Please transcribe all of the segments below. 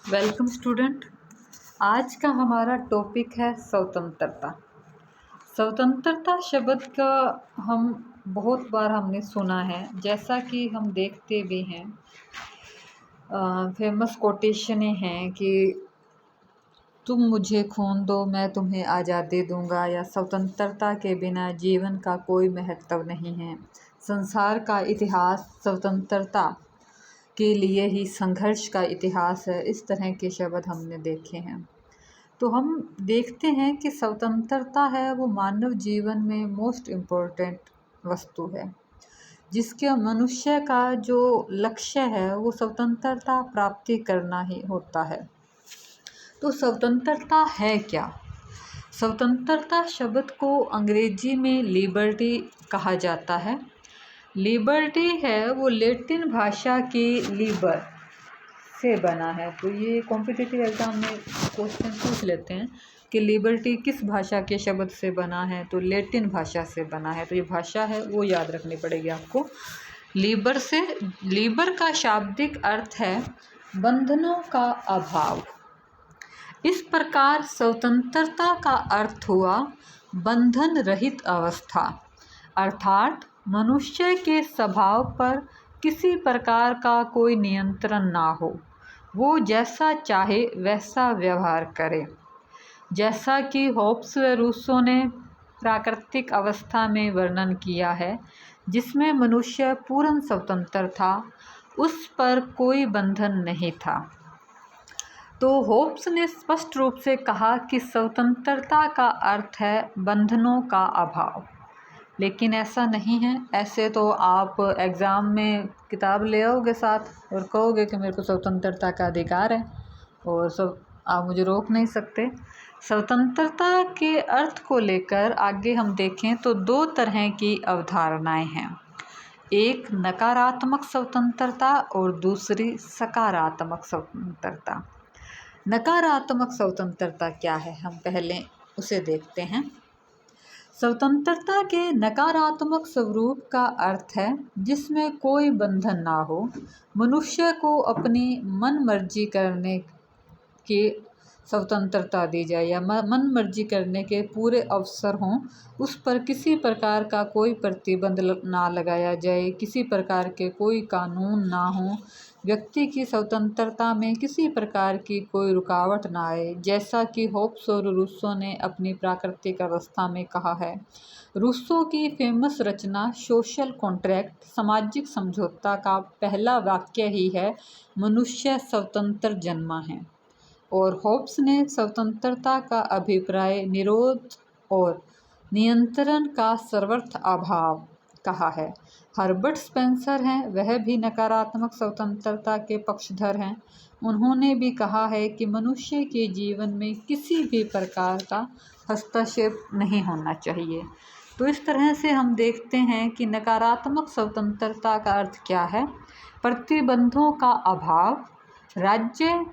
Welcome student. आज का हमारा टॉपिक है स्वतंत्रता। स्वतंत्रता शब्द का हम बहुत बार हमने सुना है, जैसा कि हम देखते भी हैं। फेमस कोटेशनें हैं कि तुम मुझे खून दो मैं तुम्हें आज़ादी दूंगा, या स्वतंत्रता के बिना जीवन का कोई महत्व नहीं है। संसार का इतिहास स्वतंत्रता के लिए ही संघर्ष का इतिहास है। इस तरह के शब्द हमने देखे हैं। तो हम देखते हैं कि स्वतंत्रता है वो मानव जीवन में मोस्ट इम्पोर्टेंट वस्तु है, जिसके मनुष्य का जो लक्ष्य है वो स्वतंत्रता प्राप्ति करना ही होता है। तो स्वतंत्रता है क्या? स्वतंत्रता शब्द को अंग्रेजी में लिबर्टी कहा जाता है। लिबर्टी है वो लैटिन भाषा की लिबर से बना है। तो ये कॉम्पिटिटिव एग्जाम में क्वेश्चन पूछ लेते हैं कि लिबर्टी किस भाषा के शब्द से बना है, तो लैटिन भाषा से बना है। तो ये भाषा है वो याद रखनी पड़ेगी आपको। लिबर का शाब्दिक अर्थ है बंधनों का अभाव। इस प्रकार स्वतंत्रता का अर्थ हुआ बंधन रहित अवस्था, अर्थात मनुष्य के स्वभाव पर किसी प्रकार का कोई नियंत्रण ना हो, वो जैसा चाहे वैसा व्यवहार करे। जैसा कि होब्स व रूसो ने प्राकृतिक अवस्था में वर्णन किया है, जिसमें मनुष्य पूर्ण स्वतंत्र था, उस पर कोई बंधन नहीं था। तो होब्स ने स्पष्ट रूप से कहा कि स्वतंत्रता का अर्थ है बंधनों का अभाव। लेकिन ऐसा नहीं है। ऐसे तो आप एग्ज़ाम में किताब ले आओगे साथ और कहोगे कि मेरे को स्वतंत्रता का अधिकार है और सब आप मुझे रोक नहीं सकते। स्वतंत्रता के अर्थ को लेकर आगे हम देखें तो दो तरह की अवधारणाएं हैं। एक नकारात्मक स्वतंत्रता और दूसरी सकारात्मक स्वतंत्रता। नकारात्मक स्वतंत्रता क्या है, हम पहले उसे देखते हैं। स्वतंत्रता के नकारात्मक स्वरूप का अर्थ है जिसमें कोई बंधन ना हो, मनुष्य को अपनी मन मर्जी करने की स्वतंत्रता दी जाए या मन मर्जी करने के पूरे अवसर हों, उस पर किसी प्रकार का कोई प्रतिबंध ना लगाया जाए, किसी प्रकार के कोई कानून ना हो, व्यक्ति की स्वतंत्रता में किसी प्रकार की कोई रुकावट ना आए। जैसा कि होब्स और रूसो ने अपनी प्राकृतिक अवस्था में कहा है। रूसो की फेमस रचना सोशल कॉन्ट्रैक्ट, सामाजिक समझौता का पहला वाक्य ही है, मनुष्य स्वतंत्र जन्मा है। और होब्स ने स्वतंत्रता का अभिप्राय निरोध और नियंत्रण का सर्वत्र अभाव कहा है। हर्बर्ट स्पेंसर हैं, वह भी नकारात्मक स्वतंत्रता के पक्षधर हैं। उन्होंने भी कहा है कि मनुष्य के जीवन में किसी भी प्रकार का हस्तक्षेप नहीं होना चाहिए। तो इस तरह से हम देखते हैं कि नकारात्मक स्वतंत्रता का अर्थ क्या है। प्रतिबंधों का अभाव, राज्य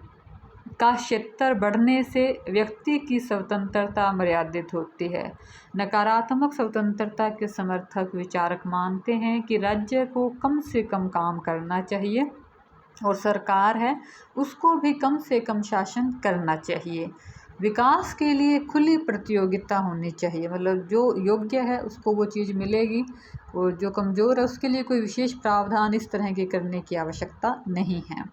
का क्षेत्र बढ़ने से व्यक्ति की स्वतंत्रता मर्यादित होती है। नकारात्मक स्वतंत्रता के समर्थक विचारक मानते हैं कि राज्य को कम से कम काम करना चाहिए और सरकार है उसको भी कम से कम शासन करना चाहिए। विकास के लिए खुली प्रतियोगिता होनी चाहिए, मतलब जो योग्य है उसको वो चीज़ मिलेगी और जो कमज़ोर है उसके लिए कोई विशेष प्रावधान इस तरह के करने की आवश्यकता नहीं है।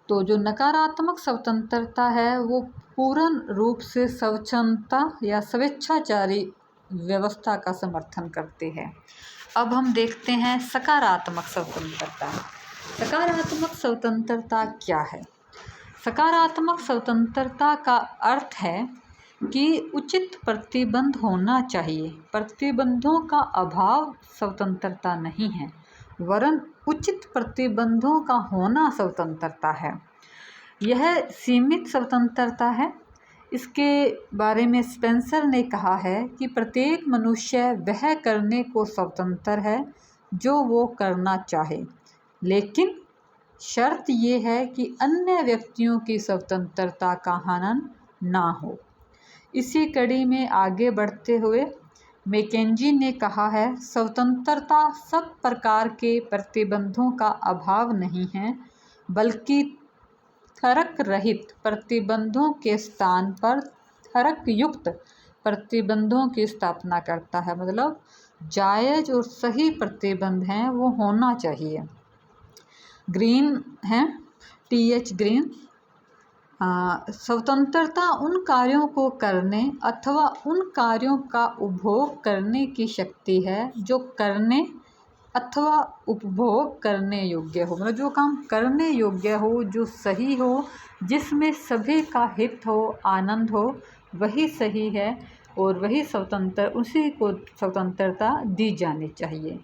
तो जो नकारात्मक स्वतंत्रता है वो पूर्ण रूप से स्वच्छंदता या स्वेच्छाचारी व्यवस्था का समर्थन करती है। अब हम देखते हैं सकारात्मक स्वतंत्रता। सकारात्मक स्वतंत्रता क्या है? सकारात्मक स्वतंत्रता का अर्थ है कि उचित प्रतिबंध होना चाहिए। प्रतिबंधों का अभाव स्वतंत्रता नहीं है, वरन उचित प्रतिबंधों का होना स्वतंत्रता है। यह सीमित स्वतंत्रता है। इसके बारे में स्पेंसर ने कहा है कि प्रत्येक मनुष्य वह करने को स्वतंत्र है जो वो करना चाहे, लेकिन शर्त ये है कि अन्य व्यक्तियों की स्वतंत्रता का हनन ना हो। इसी कड़ी में आगे बढ़ते हुए मैकेंजी ने कहा है, स्वतंत्रता सब प्रकार के प्रतिबंधों का अभाव नहीं है, बल्कि थरक रहित प्रतिबंधों के स्थान पर थरक युक्त प्रतिबंधों की स्थापना करता है। मतलब जायज़ और सही प्रतिबंध हैं वो होना चाहिए। ग्रीन है, TH ग्रीन। स्वतंत्रता उन कार्यों को करने अथवा उन कार्यों का उपभोग करने की शक्ति है जो करने अथवा उपभोग करने योग्य हो। मतलब जो काम करने योग्य हो, जो सही हो, जिसमें सभी का हित हो, आनंद हो, वही सही है और वही स्वतंत्र, उसी को स्वतंत्रता दी जानी चाहिए।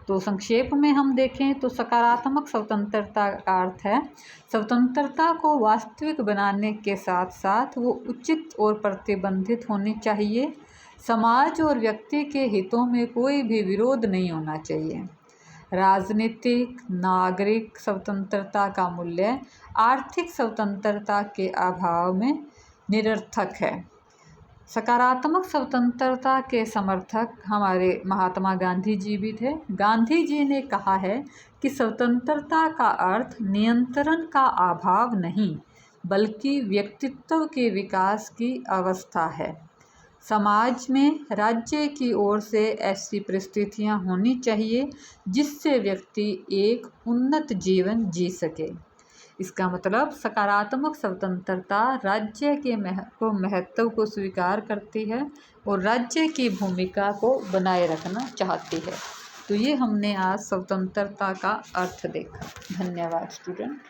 तो संक्षेप में हम देखें तो सकारात्मक स्वतंत्रता का अर्थ है स्वतंत्रता को वास्तविक बनाने के साथ साथ वो उचित और प्रतिबंधित होनी चाहिए। समाज और व्यक्ति के हितों में कोई भी विरोध नहीं होना चाहिए। राजनीतिक नागरिक स्वतंत्रता का मूल्य आर्थिक स्वतंत्रता के अभाव में निरर्थक है। सकारात्मक स्वतंत्रता के समर्थक हमारे महात्मा गांधी जी भी थे। गांधी जी ने कहा है कि स्वतंत्रता का अर्थ नियंत्रण का अभाव नहीं बल्कि व्यक्तित्व के विकास की अवस्था है। समाज में राज्य की ओर से ऐसी परिस्थितियां होनी चाहिए जिससे व्यक्ति एक उन्नत जीवन जी सके। इसका मतलब सकारात्मक स्वतंत्रता राज्य के महत्व को स्वीकार करती है और राज्य की भूमिका को बनाए रखना चाहती है। तो ये हमने आज स्वतंत्रता का अर्थ देखा। धन्यवाद स्टूडेंट।